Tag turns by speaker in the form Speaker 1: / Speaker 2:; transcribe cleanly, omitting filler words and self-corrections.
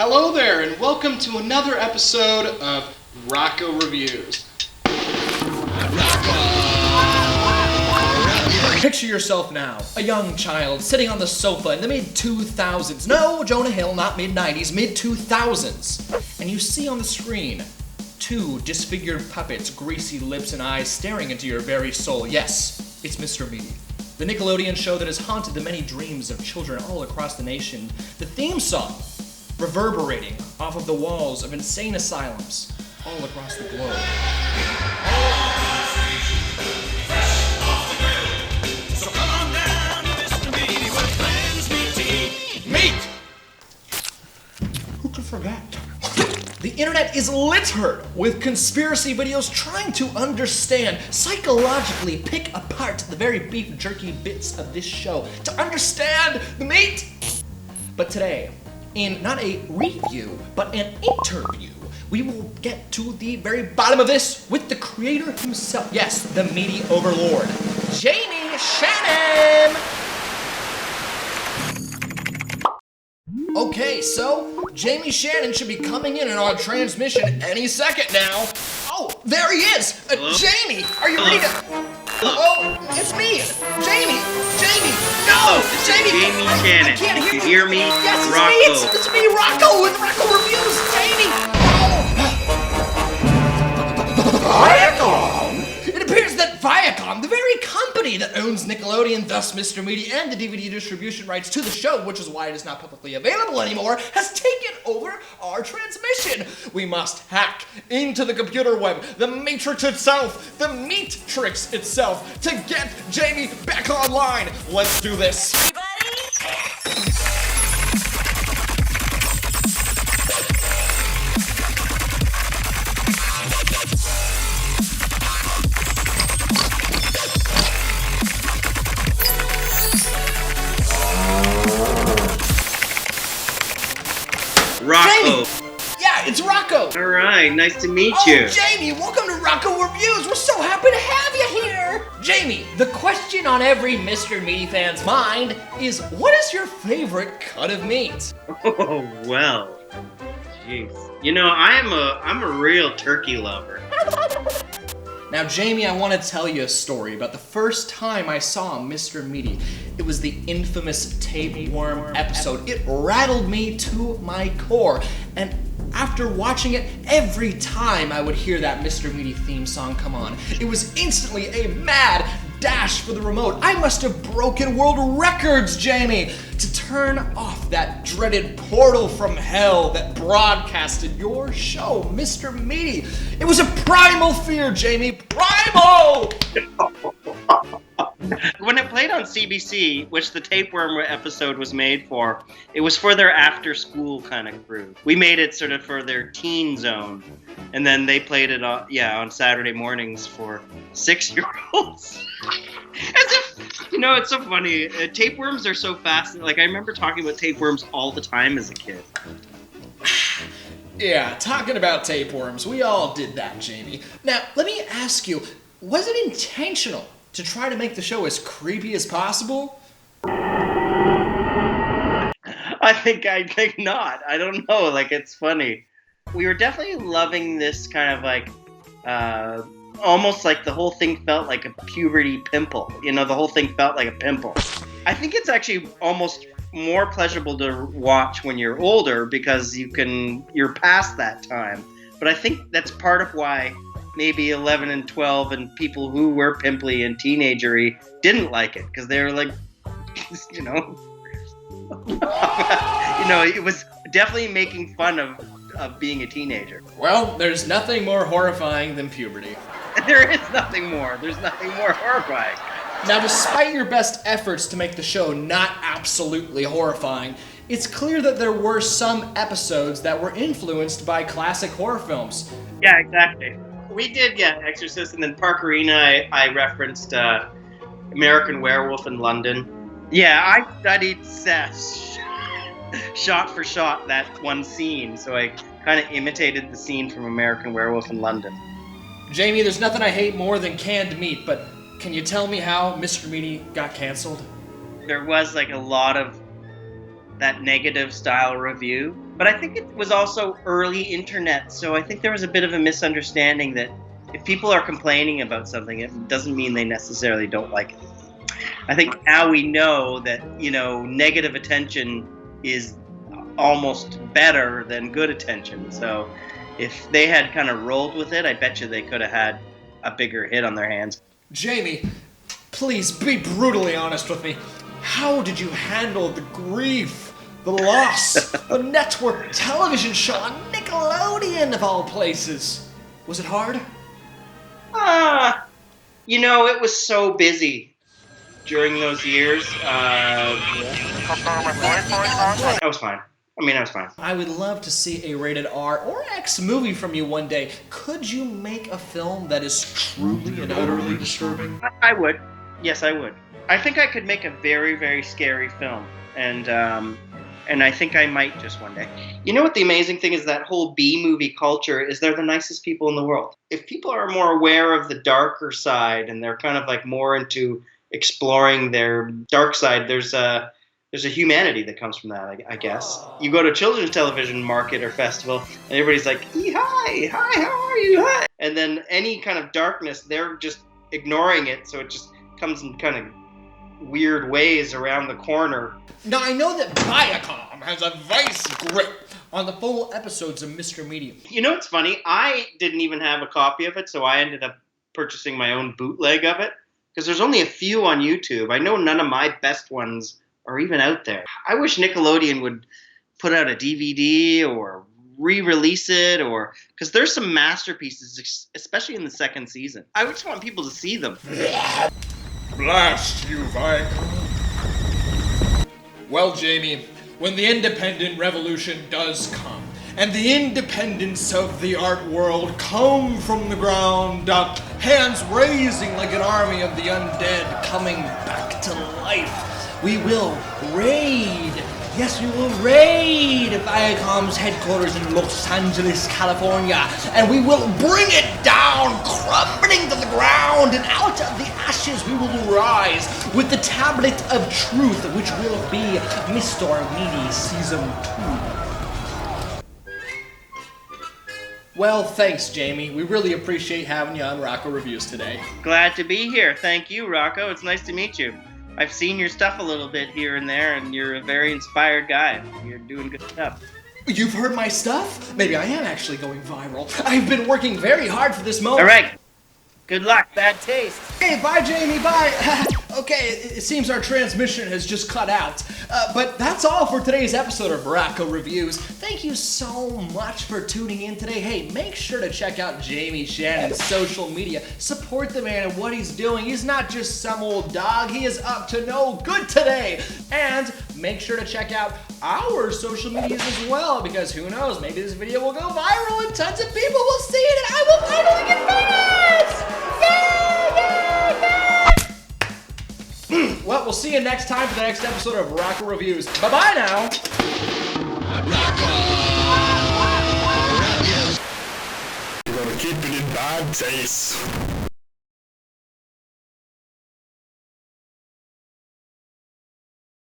Speaker 1: Hello there, and welcome to another episode of ROCKO Reviews.
Speaker 2: Picture yourself now, a young child sitting on the sofa in the mid-2000s. No, Jonah Hill, not mid-90s, mid-2000s. And you see on the screen two disfigured puppets, greasy lips and eyes staring into your very soul. Yes, it's Mr. Meaty, the Nickelodeon show that has haunted the many dreams of children all across the nation. The theme song reverberating off of the walls of insane asylums all across the globe. Meat! Who could forget? The internet is littered with conspiracy videos trying to understand, psychologically pick apart the very beef jerky bits of this show to understand the meat. But today, in not a review, but an interview, we will get to the very bottom of this with the creator himself. Yes, the meaty overlord, Jamie Shannon! Okay, so Jamie Shannon should be coming in on our transmission any second now. Oh, there he is! Jamie, are you ready to... Oh, it's me! Jamie! No! Jamie!
Speaker 3: Shannon.
Speaker 2: I can't hear
Speaker 3: you hear me?
Speaker 2: Yes, it's
Speaker 3: ROCKO.
Speaker 2: me! It's me, ROCKO, with ROCKO Reviews! Jamie! Viacom! It appears that Viacom, the very company that owns Nickelodeon, thus Mr. Meaty, and the DVD distribution rights to the show, which is why it is not publicly available anymore, has taken over our transmission. We must hack into the computer web, the matrix itself, the meat-trix itself, to get Jamie back online. Let's do this.
Speaker 3: ROCKO.
Speaker 2: Yeah, it's ROCKO.
Speaker 3: All right, nice to meet
Speaker 2: Oh,
Speaker 3: you.
Speaker 2: Jamie, welcome to ROCKO Reviews. We're so happy to have you here. Jamie, the question on every Mr. Meaty fan's mind is, what is your favorite cut of meat?
Speaker 3: Oh well, jeez. You know, I'm a real turkey lover.
Speaker 2: Now, Jamie, I want to tell you a story about the first time I saw Mr. Meaty. It was the infamous tapeworm episode. It rattled me to my core. And after watching it, every time I would hear that Mr. Meaty theme song come on, it was instantly a mad dash for the remote. I must have broken world records, Jamie, to turn off that dreaded portal from hell that broadcasted your show, Mr. Meaty. It was a primal fear, Jamie. Primal!
Speaker 3: When it played on CBC, which the tapeworm episode was made for, it was for their after-school kind of crew. We made it sort of for their teen zone, and then they played it on Saturday mornings for 6-year-olds. As if, you know, it's so funny. Tapeworms are so fascinating. Like, I remember talking about tapeworms all the time as a kid.
Speaker 2: Yeah, talking about tapeworms, we all did that, Jamie. Now, let me ask you, was it intentional to try to make the show as creepy as possible?
Speaker 3: I think not. I don't know. Like, it's funny. We were definitely loving this kind of like, almost like the whole thing felt like a puberty pimple. You know, the whole thing felt like a pimple. I think it's actually almost more pleasurable to watch when you're older because you're past that time. But I think that's part of why maybe 11 and 12 and people who were pimply and teenagery didn't like it because they were like, you know, it was definitely making fun of being a teenager.
Speaker 2: Well, there's nothing more horrifying than puberty.
Speaker 3: There is nothing more. There's nothing more horrifying.
Speaker 2: Now, despite your best efforts to make the show not absolutely horrifying, it's clear that there were some episodes that were influenced by classic horror films.
Speaker 3: Yeah, exactly. We did, Exorcist, and then Park Arena, I referenced American Werewolf in London. Yeah, I studied shot for shot that one scene, so I kind of imitated the scene from American Werewolf in London.
Speaker 2: Jamie, there's nothing I hate more than canned meat, but can you tell me how Mr. Meaty got canceled?
Speaker 3: There was like a lot of that negative style review. But I think it was also early internet, so I think there was a bit of a misunderstanding that if people are complaining about something, it doesn't mean they necessarily don't like it. I think now we know that, negative attention is almost better than good attention. So if they had kind of rolled with it, I bet you they could have had a bigger hit on their hands.
Speaker 2: Jamie, please be brutally honest with me. How did you handle the grief, the loss, the network television show on Nickelodeon of all places? Was it hard?
Speaker 3: It was so busy during those years. I was fine. I was fine.
Speaker 2: I would love to see a rated R or X movie from you one day. Could you make a film that is truly and utterly disturbing?
Speaker 3: I would. Yes, I would. I think I could make a very, very scary film. And I think I might just one day. You know what the amazing thing is, that whole B-movie culture is they're the nicest people in the world. If people are more aware of the darker side and they're kind of like more into exploring their dark side, there's a humanity that comes from that, I guess. You go to a children's television market or festival, and everybody's like, hi, how are you, hi. And then any kind of darkness, they're just ignoring it, so it just comes in kind of weird ways around the corner.
Speaker 2: Now, I know that Viacom has a vice grip on the full episodes of Mr. Meaty.
Speaker 3: You know what's funny? I didn't even have a copy of it, so I ended up purchasing my own bootleg of it, because there's only a few on YouTube. I know none of my best ones are even out there. I wish Nickelodeon would put out a DVD or re-release it, or because there's some masterpieces, especially in the second season. I just want people to see them.
Speaker 2: Blast you, Viacom. Well, Jamie, when the independent revolution does come, and the independence of the art world come from the ground up, hands raising like an army of the undead coming back to life, we will raid. Yes, we will raid Viacom's headquarters in Los Angeles, California, and we will bring it down, crumbling to the ground, and out of the ashes we will rise with the tablet of truth, which will be Mr. Meaty Season 2. Well, thanks, Jamie. We really appreciate having you on ROCKO Reviews today.
Speaker 3: Glad to be here. Thank you, Rocco. It's nice to meet you. I've seen your stuff a little bit here and there, and you're a very inspired guy. You're doing good stuff.
Speaker 2: You've heard my stuff? Maybe I am actually going viral. I've been working very hard for this moment.
Speaker 3: All right. Good luck. Bad taste.
Speaker 2: Hey, bye, Jamie. Bye. Okay, it seems our transmission has just cut out. But that's all for today's episode of ROCKO Reviews. Thank you so much for tuning in today. Hey, make sure to check out Jamie Shannon's social media. Support the man and what he's doing. He's not just some old dog. He is up to no good today. And make sure to check out our social medias as well, because who knows, maybe this video will go viral and tons of people will see it and I will finally get famous! Well, we'll see you next time for the next episode of ROCKO Reviews. Bye-bye now!
Speaker 4: We're gonna keep it in bad taste.